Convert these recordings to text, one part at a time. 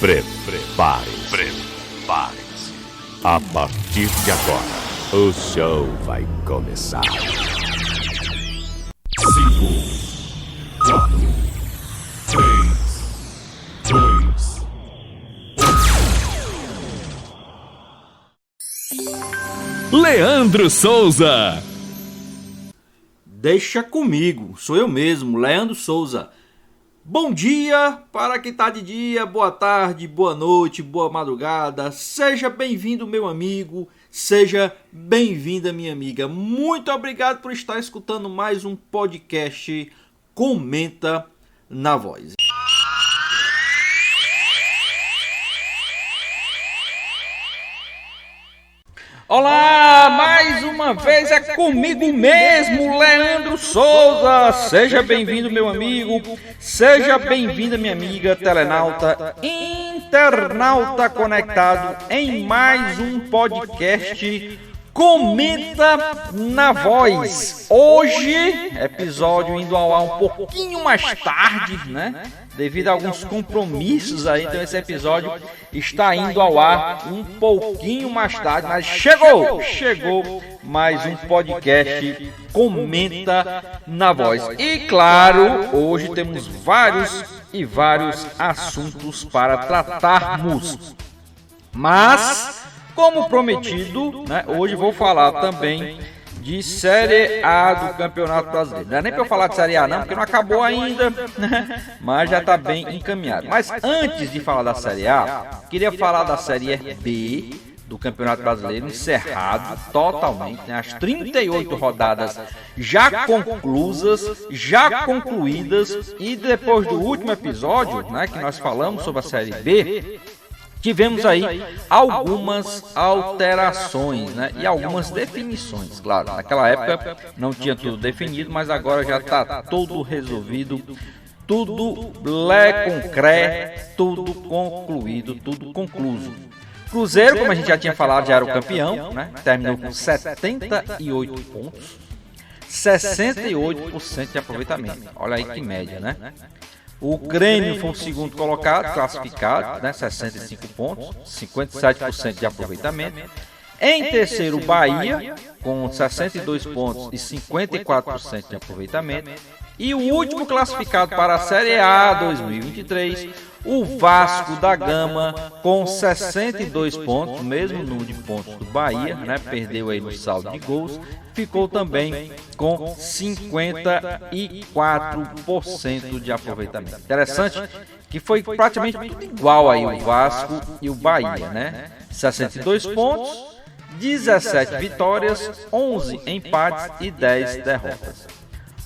Prepare-se. A partir de agora, o show vai começar. 5, 4, 3, 2. Leandro Souza. Deixa comigo, sou eu mesmo, Leandro Souza. Bom dia para quem está de dia, boa tarde, boa noite, boa madrugada. Seja bem-vindo, meu amigo, seja bem-vinda, minha amiga. Muito obrigado por estar escutando mais um podcast Comenta na Voz. Olá, mais uma vez é comigo mesmo, Leandro Souza. Seja bem-vindo, meu amigo, seja bem-vinda, minha amiga, telenauta, internauta conectado em mais um podcast Comenta na Voz. Hoje, episódio indo ao ar um pouquinho mais tarde, né? Devido a alguns compromissos aí, então esse episódio está indo ao ar um pouquinho mais tarde, mas chegou mais um podcast Comenta na Voz. E claro, hoje temos vários assuntos para tratarmos. Mas, como prometido, né, hoje vou falar também de Série A do Campeonato Brasileiro. Não é nem para eu falar de Série A não, porque não acabou ainda, né? Mas já está bem encaminhado. Mas antes de falar da Série A, queria falar da Série B do Campeonato Brasileiro, encerrado totalmente, né? As 38 rodadas já concluídas, e depois do último episódio, né, que nós falamos sobre a Série B, tivemos aí algumas alterações, né, e algumas definições, claro. Naquela época não tinha tudo definido, mas agora já está tudo resolvido, tudo concreto, tudo concluído, tudo concluso. Cruzeiro, como a gente já tinha falado, já era o campeão, né, terminou com 78 pontos, 68% de aproveitamento. Olha aí que média, né? O Grêmio foi o segundo colocado, classificado, né, 65 pontos, 57% de aproveitamento. Em terceiro, o Bahia, com 62 pontos e 54% de aproveitamento. E o último classificado para a Série A 2023, o Vasco da Gama, com 62 pontos, mesmo número de pontos do Bahia, né, perdeu aí no saldo de gols, ficou também com 54% de aproveitamento. Interessante que foi praticamente tudo igual aí o Vasco e o Bahia, né? 62 pontos, 17 vitórias, 11 empates e 10 derrotas.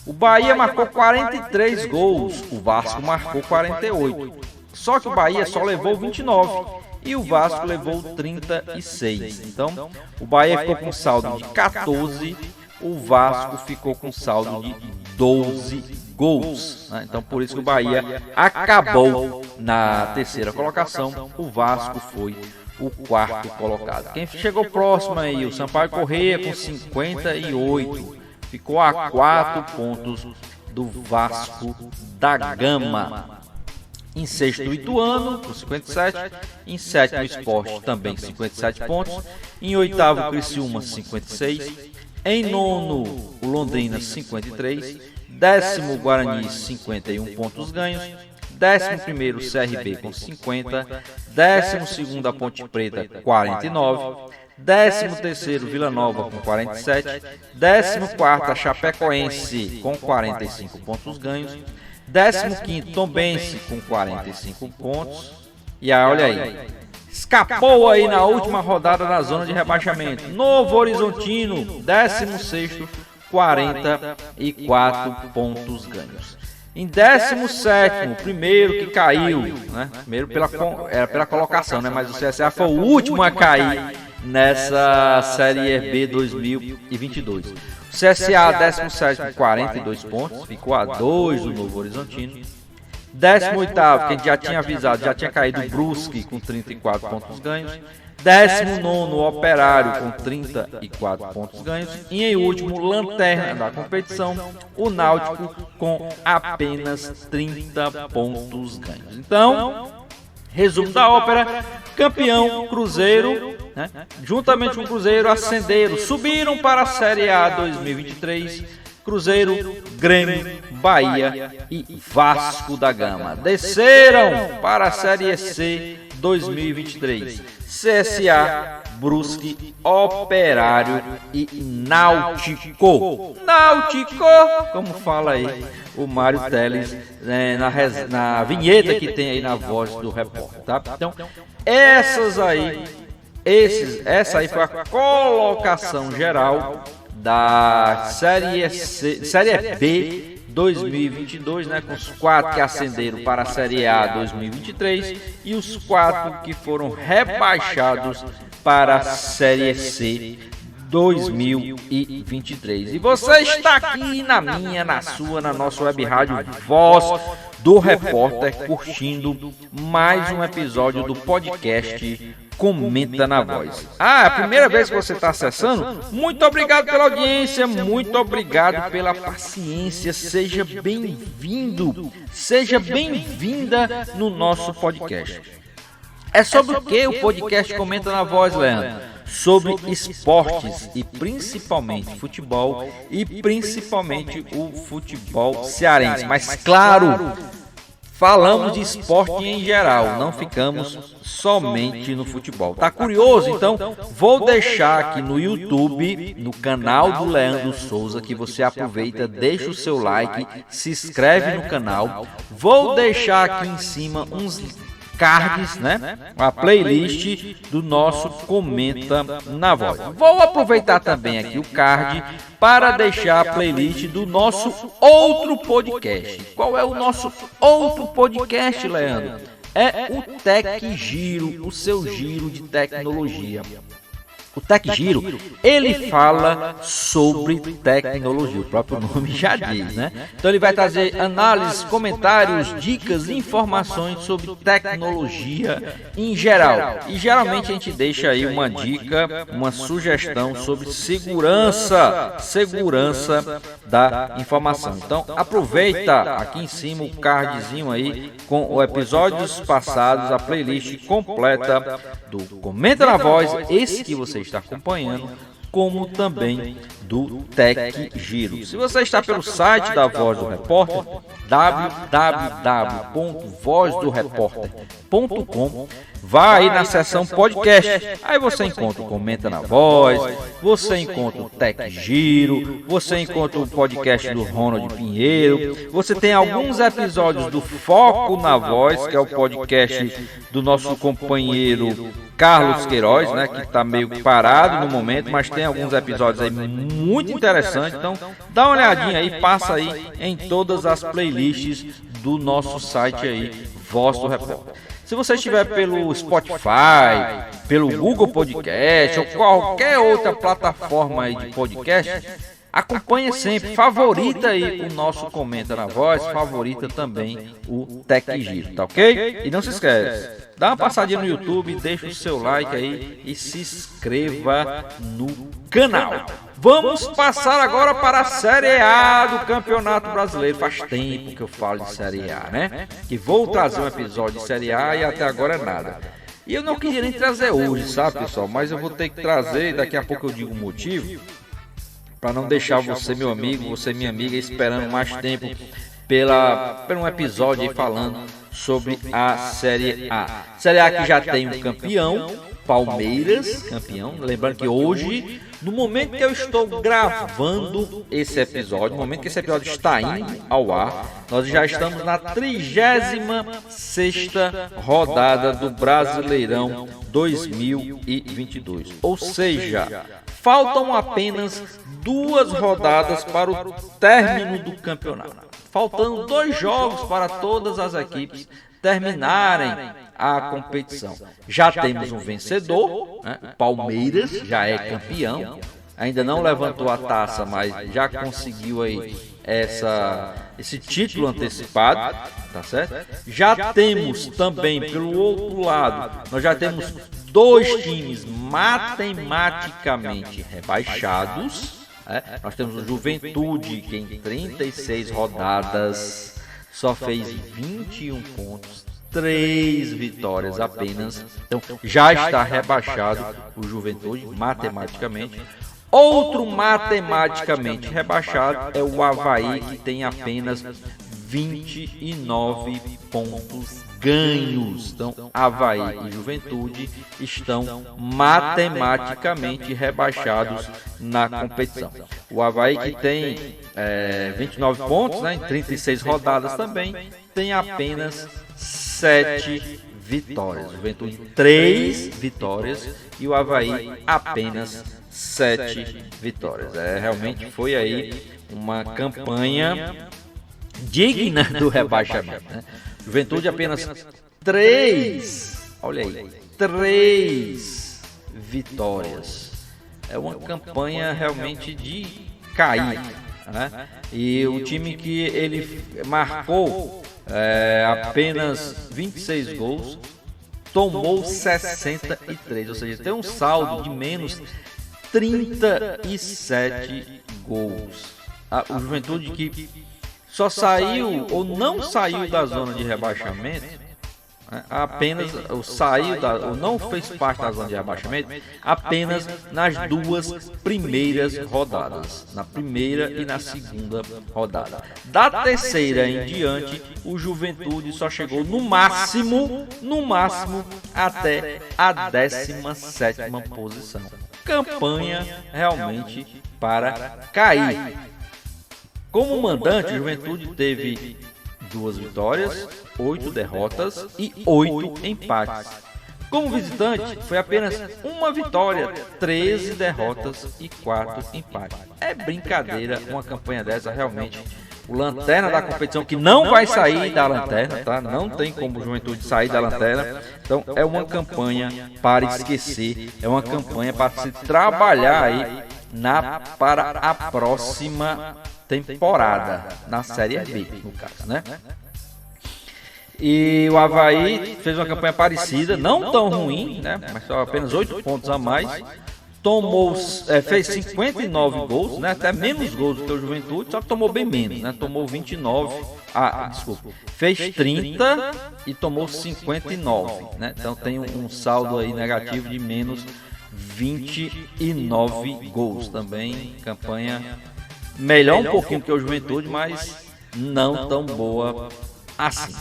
O Bahia marcou 43 gols, o Vasco marcou 48. Só que o Bahia só levou 29 e o Vasco levou 36. Então, o Bahia ficou com saldo de 14, o Vasco ficou com saldo de 12 gols. Né? Então, por isso que o Bahia acabou na terceira colocação, o Vasco foi o quarto colocado. Quem chegou próximo aí, o Sampaio Corrêa com 58. Ficou a 4 pontos do Vasco da Gama. Em sexto, o Ituano, com 57. Em sétimo, o Sport, também 57 pontos. Em oitavo, o Criciúma, 56. Em nono, o Londrina, 53. Décimo, o Guarani, 51 pontos ganhos. 11º, o CRB, com 50. 12º, a Ponte Preta, 49. 13º, Vila Nova, com 47. 14º, a Chapecoense, com 45 pontos ganhos. 15º, Tombense, com 45 pontos. E aí, olha aí, escapou aí na última rodada da zona de rebaixamento. Novo Horizontino, 16º, 44 pontos ganhos. Em 17º, primeiro que caiu, né? Primeiro era pela colocação, né? Mas o CSA foi o último a cair nessa Série B 2022. O CSA, 17º, 42 pontos, ficou a 2 do Novo Horizontino. 18º, que a gente já tinha avisado, já tinha caído o Brusque com 34 pontos ganhos. 19º, o Operário com 34 pontos ganhos. E em último, lanterna da competição, o Náutico com apenas 30 pontos ganhos. Então, Resumo da ópera: campeão Cruzeiro, né? Juntamente com o Cruzeiro ascenderam, subiram para a Série A 2023, Cruzeiro, Grêmio, Bahia e Vasco da Gama. Desceram para a Série C 2023, CSA, Brusque, Operário e Náutico. Náutico, como fala aí o Mário Teles, né, na vinheta que tem aí na voz do repórter, tá? Então, essa aí foi a colocação geral da Série B 2022, né, com os 4 que ascenderam para a Série A 2023 e os 4 que foram rebaixados para a Série C 2023. E você está aqui na nossa web rádio Voz do Repórter, curtindo mais um episódio do podcast Comenta na Voz. É a primeira vez que você está acessando? Muito obrigado pela audiência, muito obrigado pela paciência. Seja bem-vindo, seja bem-vinda no nosso podcast. É sobre o que o podcast Comenta na Voz, Leandro? Sobre esportes e principalmente futebol e principalmente o futebol cearense. Mas claro, falamos de esporte em geral, não ficamos somente no futebol. Tá curioso? Então vou deixar aqui no YouTube, no canal do Leandro Souza, que você aproveita, deixa o seu like, se inscreve no canal. Vou deixar aqui em cima uns cards, né? A playlist do nosso Comenta na Voz. Vou aproveitar também aqui o card para deixar a playlist do nosso outro podcast. Qual é o nosso outro podcast, Leandro? É o Tec Giro, o seu giro de tecnologia. O Tec Giro, ele fala sobre tecnologia, o próprio nome já diz, né? Então ele vai trazer análises, comentários, dicas, informações sobre tecnologia em geral. E geralmente a gente deixa aí uma dica, uma sugestão sobre segurança da informação. Então aproveita aqui em cima o cardzinho aí com os episódios passados, a playlist completa do Comenta na Voz, esse que você está acompanhando, como também do Tec Giro. Se você está pelo site da Voz do Repórter, www.vozdoreporter.com, vai aí na seção podcast. Aí você encontra o Comenta na Voz, você encontra o Tec Giro, você encontra o podcast do Ronald Pinheiro, você tem alguns episódios do Foco na Voz, que é o podcast do nosso companheiro Carlos Queiroz, né, que está meio parado no momento, mas tem alguns episódios aí muito interessantes. Então dá uma olhadinha aí, passa aí em todas as playlists do nosso site aí, Voz do Repórter. Se você estiver pelo Spotify, pelo Google Podcast ou qualquer outra plataforma aí de podcast, acompanhe sempre, favorita aí o nosso Comenta na Voz, favorita também o Tec Giro, tá ok? E não se esquece, dá uma passadinha no YouTube, deixa o seu like aí e se inscreva no canal. Vamos passar agora para a Série A do Campeonato Brasileiro. Faz tempo que eu falo de Série A, né? Que vou trazer um episódio de Série A e até agora é nada. E eu não queria nem trazer hoje, sabe, pessoal? Mas eu vou ter que trazer e daqui a pouco eu digo o motivo, para não deixar você, meu amigo, você, minha amiga, esperando mais tempo por um episódio aí falando sobre a Série A. Série A que já tem um campeão, Palmeiras, campeão. Lembrando que hoje, no momento que eu estou gravando esse episódio, no momento que esse episódio está indo ao ar, nós já estamos na 36ª rodada do Brasileirão 2022. Ou seja, faltam apenas 2 rodadas para o término do campeonato. Faltando 2 jogos para todas as equipes terminarem a competição. Já temos um vencedor, né? O Palmeiras já é campeão. Ainda não levantou a taça, mas já conseguiu aí esse título antecipado, tá certo? Já temos também, pelo outro lado, nós já temos 2 times matematicamente rebaixados. Nós temos o Juventude, que em 36 rodadas só fez 21 pontos, 3 vitórias apenas. Então já está rebaixado o Juventude matematicamente. Outro matematicamente rebaixado é o Avaí, que tem apenas 29 pontos ganhos. Então, Avaí e Juventude estão matematicamente rebaixados na competição. O Avaí, que tem 29 pontos, né, em 36 rodadas também, tem apenas 7 vitórias. Juventude 3 vitórias e o Avaí apenas 7 vitórias. Realmente foi aí uma campanha digna do rebaixamento, né? Juventude apenas 3, olha aí, 3 vitórias. É uma campanha realmente de cair, né? E o time que ele marcou apenas 26 gols, tomou 63, ou seja, tem um saldo de menos 37 gols. O Juventude que só saiu ou não saiu da zona de rebaixamento, né, apenas ou saiu ou não fez parte da zona de rebaixamento apenas nas 2 primeiras rodadas, na primeira e na segunda rodada. Da terceira em diante, o Juventude só chegou no máximo até a 17ª posição. Campanha realmente para cair. Como mandante, o Juventude teve 2 vitórias, 8 derrotas e 8 empates. Como visitante, foi apenas 1 vitória, 13 derrotas e 4 empates. É brincadeira uma campanha dessa, realmente. O lanterna da competição, que não vai sair da lanterna, tá? Não tem como o Juventude sair da lanterna. Então é uma campanha para esquecer, é uma campanha para se trabalhar aí para a próxima temporada, na Série B, no caso, né? E o Avaí fez uma campanha parecida, não tão ruim, né? Mas só apenas 8 pontos a mais. Fez 59 gols, né? Até menos gols do que o Juventude, só que tomou bem menos, né? Tomou 29, fez 30 e tomou 59, né? Então tem um saldo aí negativo de menos 29 gols também. Campanha melhor um pouquinho que o Juventude, mas não tão boa assim.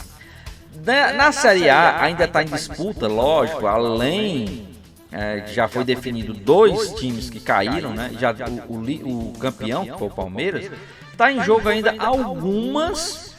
Na Série A ainda está em disputa, lógico, além já foi definido 2 times que caíram, né? Já o campeão, que foi o Palmeiras, está em jogo ainda algumas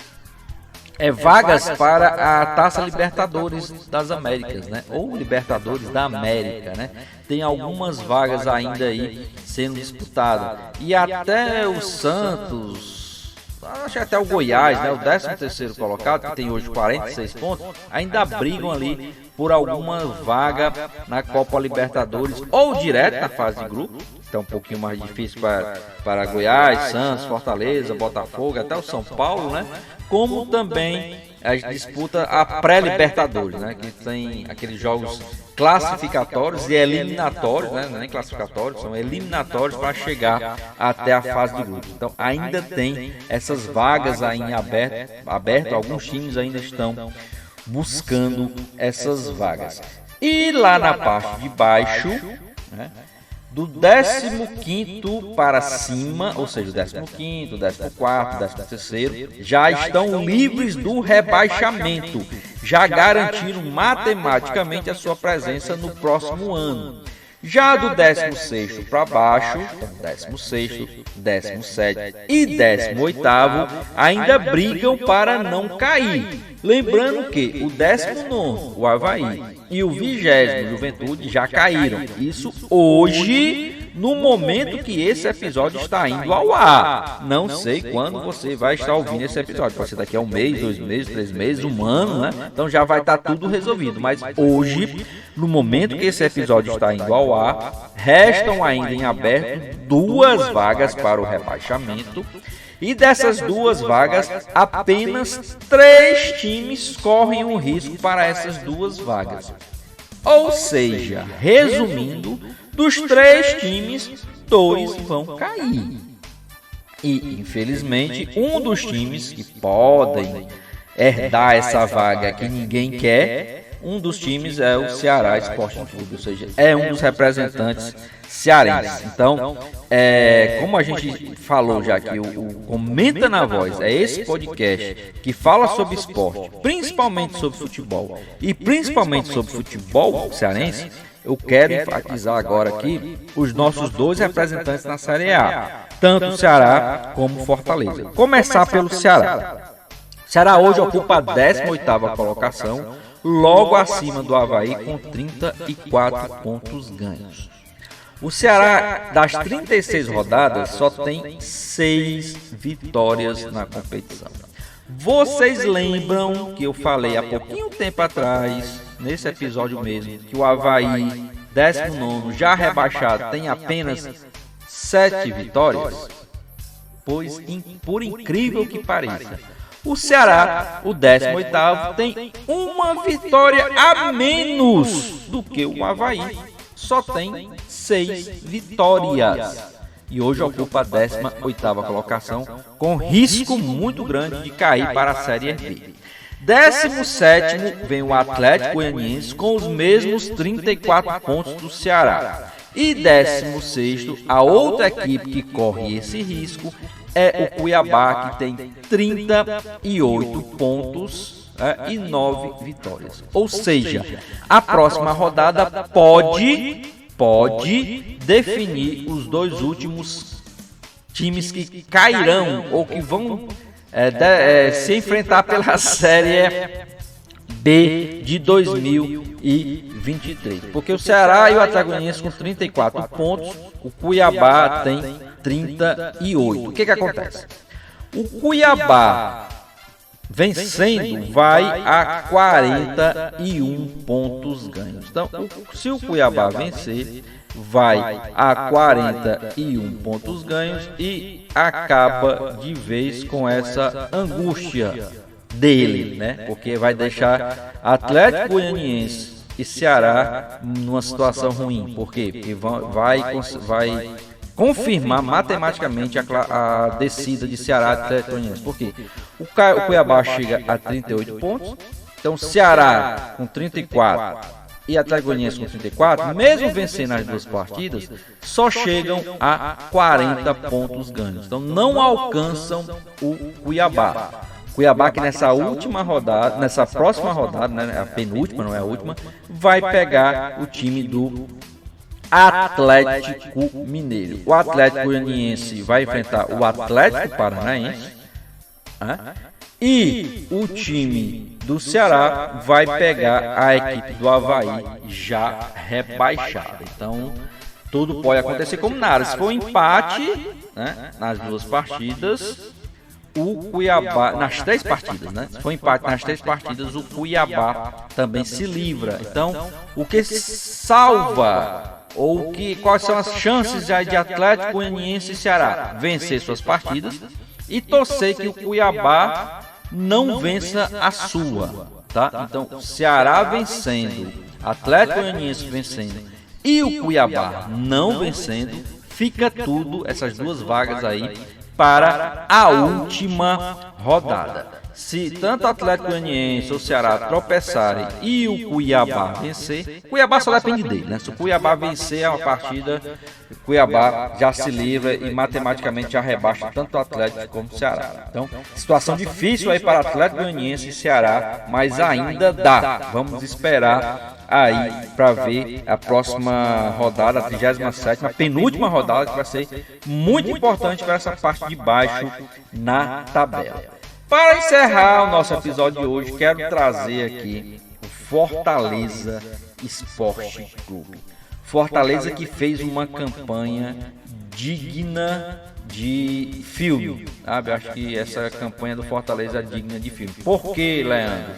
vagas para a Taça Libertadores das Américas, né? Ou Libertadores da América, né? Tem algumas vagas ainda aí sendo disputadas. E até o Santos, acho que até o Goiás, né? O 13º colocado, que tem hoje 46 pontos, ainda brigam ali por alguma vaga na Copa Libertadores ou direto na fase de grupo. Então um pouquinho mais difícil para Goiás, Santos, Fortaleza, Botafogo, até o São Paulo, né? Como também a disputa a pré-Libertadores, né? Que tem aqueles jogos classificatórios e eliminatórios, né? Não é nem classificatórios, são eliminatórios para chegar até a fase de grupo. Então ainda tem essas vagas aí em aberto, alguns times ainda estão buscando essas vagas. E lá na parte de baixo, né? Do 15º para cima, ou seja, o 15º, 14º, 13º, já estão livres do rebaixamento, já garantiram matematicamente a sua presença no próximo ano. Já do 16º para baixo, 16º, 17º e 18º ainda brigam para não cair. Lembrando que o 19º, o Avaí, e o 20º, Juventude, já caíram. Isso hoje, no momento que esse episódio está indo ao ar. Não sei quando você vai estar ouvindo esse episódio. Pode ser daqui a 1 mês, 2 meses, 3 meses, 1 ano, né? Então já vai estar tudo resolvido. Mas hoje, no momento que esse episódio está indo ao ar, restam ainda em aberto 2 vagas para o rebaixamento. E dessas 2 vagas, apenas 3 times correm um risco para essas 2 vagas. Ou seja, resumindo, dos 3 times, 2 vão cair. E, infelizmente, um dos times que podem herdar essa vaga que ninguém quer, um dos times é o Ceará Sporting Clube, ou seja, é um dos representantes cearenses. Então, como a gente falou já que o Comenta na Voz é esse podcast que fala sobre esporte, principalmente sobre futebol e principalmente sobre futebol cearense, eu quero enfatizar agora aqui os nossos dois representantes na Série A, tanto o Ceará como o Fortaleza. Começar pelo Ceará. O Ceará hoje ocupa a 18ª colocação, logo acima do Avaí com 34 pontos ganhos. O Ceará, das 36 rodadas, só tem 6 vitórias na competição. Vocês lembram que eu falei há pouquinho tempo atrás, nesse episódio mesmo, que o Avaí, 19º, já rebaixado, tem apenas 7 vitórias? Pois, por incrível que pareça, o Ceará, o 18º, tem uma vitória a menos do que o Avaí. Só tem 6 vitórias. E hoje ocupa a 18ª colocação, com risco muito grande de cair para a Série B. 17º vem o Atlético Goianiense com os mesmos 34 pontos do Ceará. E 16º, a outra equipe que corre esse risco é o Cuiabá, que tem 38 pontos e 9 vitórias. Ou seja, a próxima rodada pode definir os dois últimos times que cairão ou que vão se enfrentar pela Série B de 2023. Porque o Ceará e o Atlético Goianiense com 34 pontos, o Cuiabá tem 38. O que acontece? O Cuiabá vencendo vai a 41 pontos ganhos. Então, se o Cuiabá vencer, vai a 41 pontos ganhos e acaba de vez com essa angústia dele, né? Porque vai deixar Atlético Goianiense e Ceará numa situação ruim. Por quê? Porque vai confirmar matematicamente a descida de Ceará e Atlético Goianiense. Por quê? O Cuiabá chega a 38 pontos, então Ceará com 34 e Atlético Goianiense com 34, mesmo vencendo as duas partidas, só chegam a 40 pontos ganhos. Então não alcançam o Cuiabá. Cuiabá que nessa última rodada, nessa próxima rodada, né, a penúltima, não é a última, vai pegar o time do Atlético Mineiro. O Atlético Goianiense vai enfrentar o Atlético Paranaense, e o time do Ceará vai pegar a equipe do Avaí já rebaixada. Então tudo pode acontecer como nada. Se for um empate, né, nas duas partidas, o Cuiabá, nas 3 partidas, né? Se for empate nas 3 partidas, o Cuiabá também se livra. Então, o que salva, ou quais são as chances de Atlético Goianiense e Ceará? Vencer suas partidas e torcer que o Cuiabá não vença a sua, tá? Então, Ceará vencendo, Atlético Goianiense vencendo e o Cuiabá não vencendo, fica tudo, essas duas vagas aí, para a última rodada. Se tanto o Atlético Goianiense ou o Ceará tropeçarem e o Cuiabá vencer, Cuiabá só depende dele, né? Se o Cuiabá vencer a partida, o Cuiabá já se livra e matematicamente já rebaixa tanto o Atlético como o Ceará. Então, situação difícil aí para Atlético Goianiense e Ceará, mas ainda dá. Vamos esperar aí para ver a próxima rodada, a 37ª, a penúltima rodada, que vai ser muito importante para essa parte de baixo na tabela. Para encerrar o nosso episódio de hoje, quero trazer aqui o Fortaleza Esporte Clube. Fortaleza que fez uma campanha digna de filme, sabe? Eu acho que essa campanha do Fortaleza é digna de filme. Por quê, Leandro?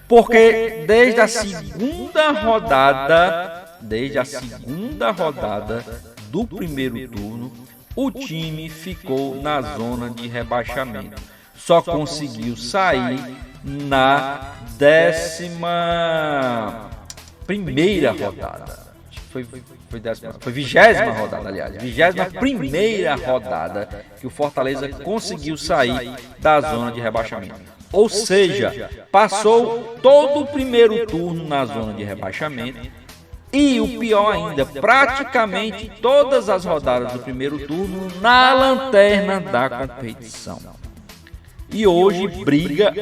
Porque desde a segunda rodada do primeiro turno, o time ficou na zona de rebaixamento. Só conseguiu sair na 11ª rodada. Foi 20ª rodada, aliás. 21ª rodada que o Fortaleza conseguiu sair da zona de rebaixamento. Ou seja, passou todo o primeiro turno na zona de rebaixamento e o pior ainda, praticamente todas as rodadas do primeiro turno na lanterna da competição. E hoje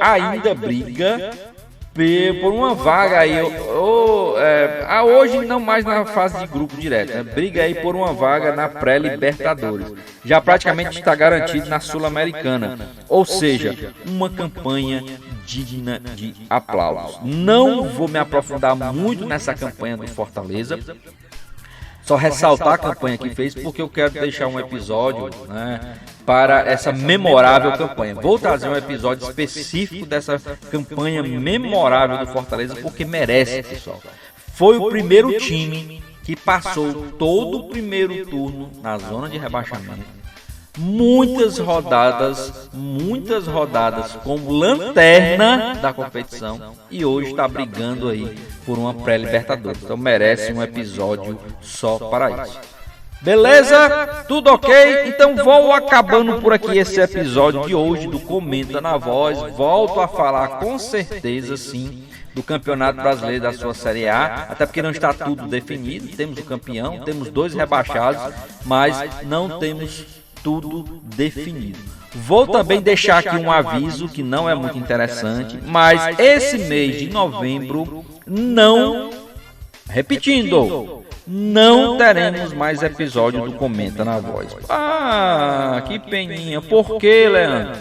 ainda briga por uma vaga aí, hoje não mais na fase de grupo direto, né? Briga aí por uma vaga na pré-Libertadores, já praticamente está garantido na Sul-Americana, ou seja, uma campanha digna de aplausos. Não vou me aprofundar muito nessa campanha do Fortaleza, só ressaltar a campanha que fez, porque eu quero deixar um episódio, né, para essa memorável campanha. Vou trazer um episódio específico dessa campanha memorável do Fortaleza, porque merece, pessoal. Foi o primeiro time que passou todo o primeiro turno na zona de rebaixamento. Muitas rodadas como lanterna da competição, e hoje está brigando aí por uma pré-Libertadores. Então merece um episódio só para isso. Beleza? Tudo ok? Então vou acabando por aqui esse episódio de hoje do Comenta na Voz. Volto a falar com certeza sim do Campeonato Brasileiro da sua Série A, até porque não está tudo definido. Temos o campeão, temos 2 rebaixados, mas não temos tudo definido. Vou também deixar aqui um aviso que não é muito interessante, mas esse mês de novembro não teremos mais episódio do Comenta na Voz. Ah, que peninha. Por quê, Leandro?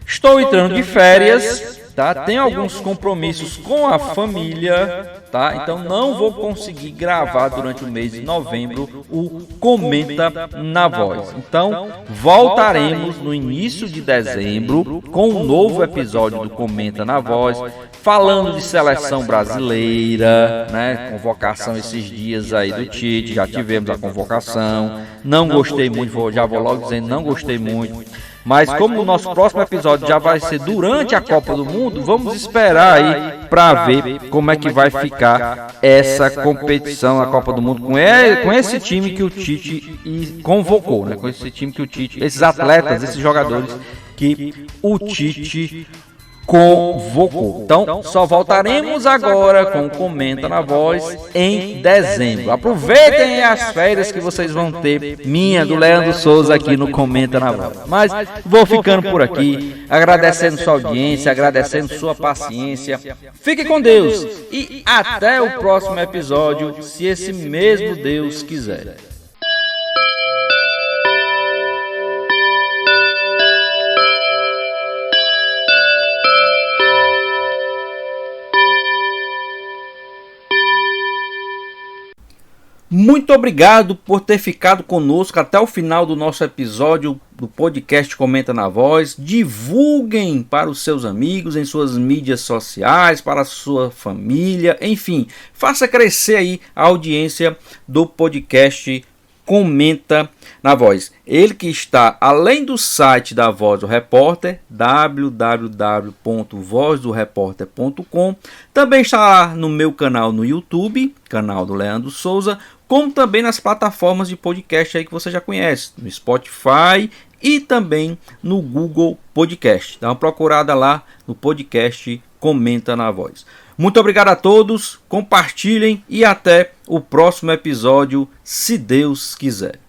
Estou entrando de férias, tá? Tenho alguns compromissos com a família, tá? Então não vou conseguir gravar durante o mês de novembro o Comenta na Voz. Então voltaremos no início de dezembro com um novo episódio do Comenta na Voz, falando de seleção brasileira, né? Convocação esses dias aí do Tite, já tivemos a convocação. Não gostei muito, já vou logo dizendo, não gostei muito. Mas como o nosso próximo episódio já vai ser durante a Copa do Mundo, vamos esperar aí para ver como é que vai ficar essa competição, a Copa do Mundo, com esse time que o Tite convocou, né? Com esse time que o Tite, esses atletas, esses jogadores que o Tite convocou. Então, só voltaremos agora com o Comenta na Voz em dezembro. Aproveitem as férias que vocês vão ter, minha, do Leandro Souza, aqui no Comenta na Voz. Mas vou ficando por aqui, agradecendo sua audiência, agradecendo sua paciência. Fique com Deus e até o próximo episódio, se esse mesmo Deus quiser. Muito obrigado por ter ficado conosco até o final do nosso episódio do podcast Comenta na Voz. Divulguem para os seus amigos em suas mídias sociais, para a sua família, enfim, faça crescer aí a audiência do podcast Comenta na Voz. Ele que está além do site da Voz do Repórter, www.vozdoreporter.com, também está lá no meu canal no YouTube, canal do Leandro Souza, como também nas plataformas de podcast aí que você já conhece, no Spotify e também no Google Podcast. Dá uma procurada lá no podcast Comenta na Voz. Muito obrigado a todos, compartilhem e até o próximo episódio, se Deus quiser.